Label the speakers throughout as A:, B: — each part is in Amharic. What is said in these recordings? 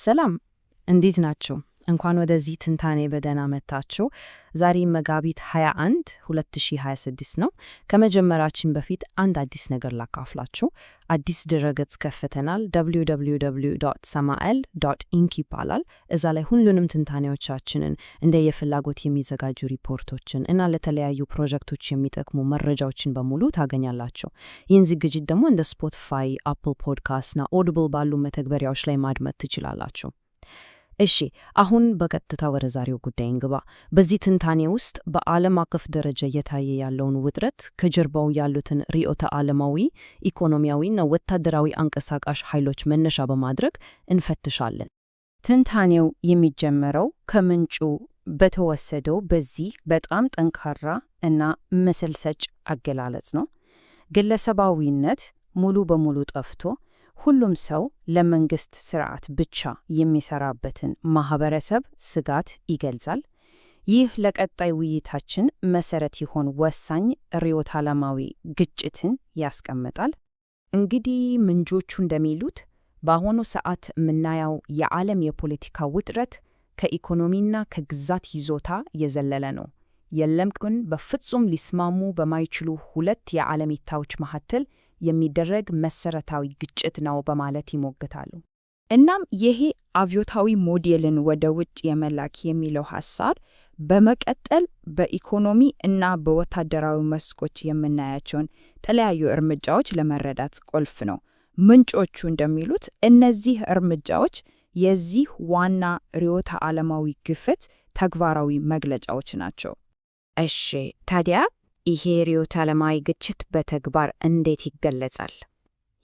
A: ሰላም እንዴት ናችሁ? እንኳን ወደዚህ ትንታኔ በደህና መጣችሁ። ዛሬ መጋቢት 21 2026 ነው። ከመጀመራችን በፊት አንድ አዲስ ነገር ላካፍላችሁ። አዲስ ድረገጽ ከፍተናል። www.samael.inc ይባላል። እዛ ላይ ሁሉንም ትንታኔዎቻችንን እንደ የፍላጎት የሚዘጋጁ ሪፖርቶችን እና ለተለያዩ ፕሮጀክቶች የሚጠቅሙ መረጃዎችን በሙሉ ታገኛላችሁ። ይህን ዝግጅት ደግሞ እንደ ስፖቲፋይ፣ አፕል ፖድካስት እና ኦዲብል ባሉ መተግበሪያዎች ላይ ማድመጥ ትችላላችሁ። እሺ አሁን በቀጥታ ወደ ዛሬው ጉዳይ እንግባ። በዚህ ትንታኔ ውስጥ በዓለም አቀፍ ደረጃ እየታየ ያለውን ውጥረት፣ ከጀርባው ያሉትን ርዕዮተ ዓለማዊ፣ ኢኮኖሚያዊና ወታደራዊ አንቀሳቃሽ ኃይሎች መነሻ በማድረግ እንፈትሻለን። ትንታኔው የሚጀምረው ከምንጩ በተወሰደው በዚህ በጣም ጠንካራ እና መሰልሰጭ አገላለጽ ነው። ግለሰባዊነት ሙሉ በሙሉ ጠፍቶ ሁሉም ሰው ለመንግስት ስርዓት ብቻ የሚሰራበትን ማህበረሰብ ስጋት ይገልጻል። ይህ ለቀጣይ ውይይታችን መሰረት ይሆን ወሳኝ ርዕዮተ ዓለማዊ ግጭትን ያስቀምጣል። እንግዲህ ምንጮቹ እንደሚሉት በአሁኑ ሰዓት የምናየው የዓለም የፖለቲካ ውጥረት ከኢኮኖሚና ከግዛት ይዞታ የዘለለ ነው። የለም ግን በፍጹም ሊስማሙ በማይችሉ ሁለት የዓለም እይታዎች መካከል የሚደረግ መሰረታዊ ግጭት ነው በማለት ይሞግታሉ። እናም ይሄ አብዮታዊ ሞዴልን ወደ ውጭ የመላክ የሚለው ሐሳብ በመቀጠል በኢኮኖሚ እና በወታደራዊ መስኮች የምናያቸውን የተለያዩ እርምጃዎች ለመረዳት ቁልፍ ነው። ምንጮቹ እንደሚሉት እነዚህ እርምጃዎች የዚህ ዋና ርዕዮተ ዓለማዊ ግፊት ተግባራዊ መግለጫዎች ናቸው። እሺ ታዲያ ይሄ ርዕዮተ ዓለማዊ ግጭት በተግባር እንዴት ይገለጻል?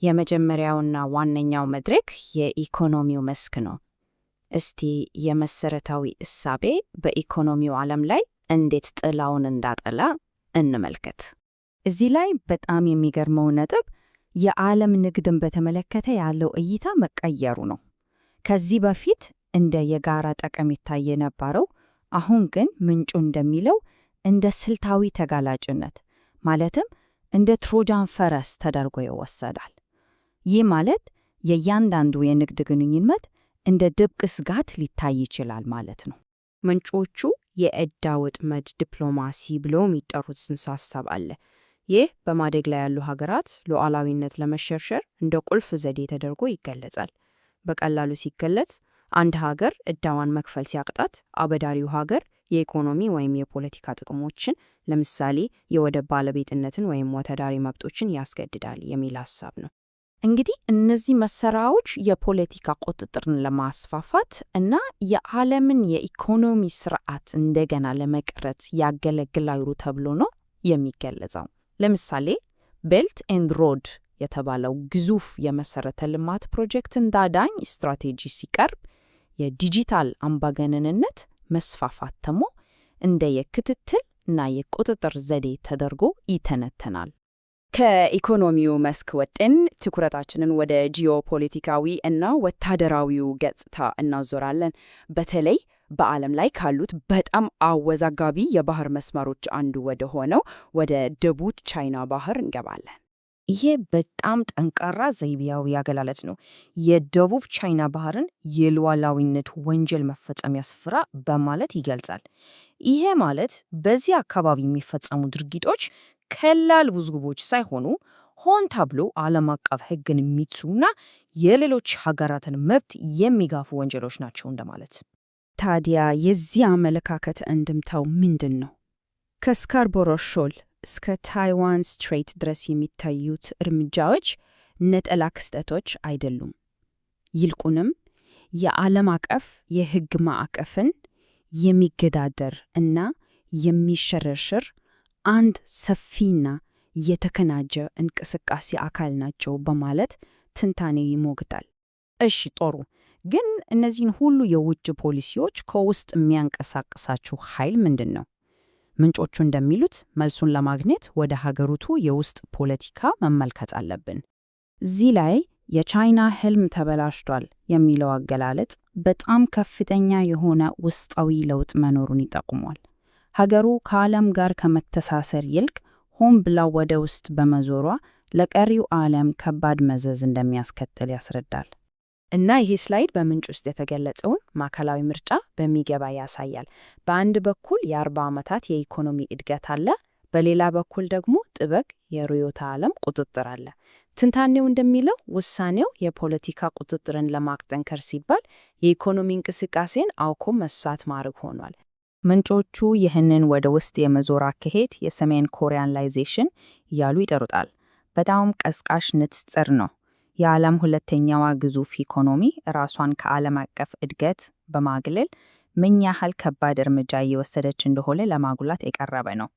A: የመጀመሪያውና ዋነኛው መድረክ የኢኮኖሚው መስክ ነው። እስቲ የመሰረታዊ እሳቤ በኢኮኖሚው ዓለም ላይ እንዴት ጥላውን እንዳጠላ እንመልከት። እዚህ ላይ በጣም የሚገርመው ነጥብ የዓለም ንግድን በተመለከተ ያለው እይታ መቀየሩ ነው። ከዚህ በፊት እንደ የጋራ ጠቀሜታ የነበረው፣ አሁን ግን ምንጩ እንደሚለው እንደ ስልታዊ ተጋላጭነት ማለትም እንደ ትሮጃን ፈረስ ተደርጎ ይወሰዳል። ይህ ማለት የእያንዳንዱ የንግድ ግንኙነት እንደ ድብቅ ስጋት ሊታይ ይችላል ማለት ነው። ምንጮቹ የዕዳ ወጥመድ ዲፕሎማሲ ብለው የሚጠሩት ጽንሰ ሐሳብ አለ። ይህ በማደግ ላይ ያሉ ሀገራት ሉዓላዊነት ለመሸርሸር እንደ ቁልፍ ዘዴ ተደርጎ ይገለጻል። በቀላሉ ሲገለጽ አንድ ሀገር ዕዳዋን መክፈል ሲያቅጣት አበዳሪው ሀገር የኢኮኖሚ ወይም የፖለቲካ ጥቅሞችን ለምሳሌ የወደብ ባለቤትነትን ወይም ወታደራዊ መብቶችን ያስገድዳል የሚል ሐሳብ ነው። እንግዲህ እነዚህ መሳሪያዎች የፖለቲካ ቁጥጥርን ለማስፋፋት እና የዓለምን የኢኮኖሚ ስርዓት እንደገና ለመቅረጽ ያገለግላሉ ተብሎ ነው የሚገለጸው። ለምሳሌ ቤልት ኤንድ ሮድ የተባለው ግዙፍ የመሰረተ ልማት ፕሮጀክት እንዳዳኝ ስትራቴጂ ሲቀርብ የዲጂታል አምባገነንነት መስፋፋት ደግሞ እንደ የክትትል እና የቁጥጥር ዘዴ ተደርጎ ይተነተናል። ከኢኮኖሚው መስክ ወጥን ትኩረታችንን ወደ ጂኦፖለቲካዊ እና ወታደራዊው ገጽታ እናዞራለን። በተለይ በዓለም ላይ ካሉት በጣም አወዛጋቢ የባህር መስመሮች አንዱ ወደ ሆነው ወደ ደቡብ ቻይና ባህር እንገባለን። ይሄ በጣም ጠንካራ ዘይቤያዊ አገላለጽ ነው። የደቡብ ቻይና ባህርን የሉዓላዊነት ወንጀል መፈጸሚያ ስፍራ በማለት ይገልጻል። ይሄ ማለት በዚህ አካባቢ የሚፈጸሙ ድርጊቶች ቀላል ውዝግቦች ሳይሆኑ ሆን ተብሎ ዓለም አቀፍ ሕግን የሚጥሱና የሌሎች ሀገራትን መብት የሚጋፉ ወንጀሎች ናቸው እንደማለት። ታዲያ የዚህ አመለካከት እንድምታው ምንድን ነው? ከስካርቦሮ ሾል እስከ ታይዋን ስትሬት ድረስ የሚታዩት እርምጃዎች ነጠላ ክስተቶች አይደሉም። ይልቁንም የዓለም አቀፍ የሕግ ማዕቀፍን የሚገዳደር እና የሚሸረሽር አንድ ሰፊና የተከናጀ እንቅስቃሴ አካል ናቸው በማለት ትንታኔ ይሞግታል። እሺ ጦሩ ግን እነዚህን ሁሉ የውጭ ፖሊሲዎች ከውስጥ የሚያንቀሳቅሳቸው ኃይል ምንድን ነው? ምንጮቹ እንደሚሉት መልሱን ለማግኘት ወደ ሀገሪቱ የውስጥ ፖለቲካ መመልከት አለብን። እዚህ ላይ የቻይና ህልም ተበላሽቷል የሚለው አገላለጽ በጣም ከፍተኛ የሆነ ውስጣዊ ለውጥ መኖሩን ይጠቁማል። ሀገሩ ከዓለም ጋር ከመተሳሰር ይልቅ ሆን ብላ ወደ ውስጥ በመዞሯ ለቀሪው ዓለም ከባድ መዘዝ እንደሚያስከትል ያስረዳል። እና ይሄ ስላይድ በምንጭ ውስጥ የተገለጸውን ማዕከላዊ ምርጫ በሚገባ ያሳያል። በአንድ በኩል የ40 ዓመታት የኢኮኖሚ እድገት አለ፣ በሌላ በኩል ደግሞ ጥብቅ የርዕዮተ ዓለም ቁጥጥር አለ። ትንታኔው እንደሚለው ውሳኔው የፖለቲካ ቁጥጥርን ለማጠንከር ሲባል የኢኮኖሚ እንቅስቃሴን አውቆ መስዋዕት ማድረግ ሆኗል። ምንጮቹ ይህንን ወደ ውስጥ የመዞር አካሄድ የሰሜን ኮሪያናይዜሽን እያሉ ይጠሩታል። በጣም ቀስቃሽ ንጽጽር ነው። የዓለም ሁለተኛዋ ግዙፍ ኢኮኖሚ ራሷን ከዓለም አቀፍ እድገት በማግለል ምን ያህል ከባድ እርምጃ እየወሰደች እንደሆነ ለማጉላት የቀረበ ነው።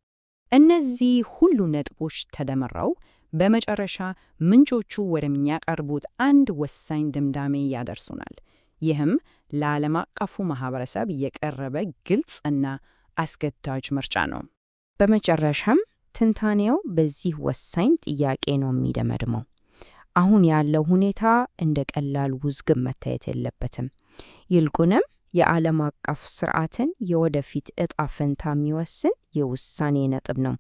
A: እነዚህ ሁሉ ነጥቦች ተደምረው በመጨረሻ ምንጮቹ ወደሚያቀርቡት አንድ ወሳኝ ድምዳሜ ያደርሱናል። ይህም ለዓለም አቀፉ ማህበረሰብ የቀረበ ግልጽ እና አስገዳጅ ምርጫ ነው። በመጨረሻም ትንታኔው በዚህ ወሳኝ ጥያቄ ነው የሚደመድመው። አሁን ያለው ሁኔታ እንደ ቀላል ውዝግብ መታየት የለበትም። ይልቁንም የዓለም አቀፍ ስርዓትን የወደፊት ዕጣ ፈንታ የሚወስን የውሳኔ ነጥብ ነው።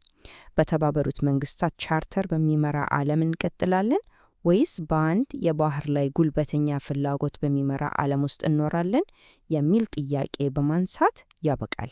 A: በተባበሩት መንግስታት ቻርተር በሚመራ ዓለም እንቀጥላለን ወይስ በአንድ የባህር ላይ ጉልበተኛ ፍላጎት በሚመራ ዓለም ውስጥ እንኖራለን የሚል ጥያቄ በማንሳት ያበቃል።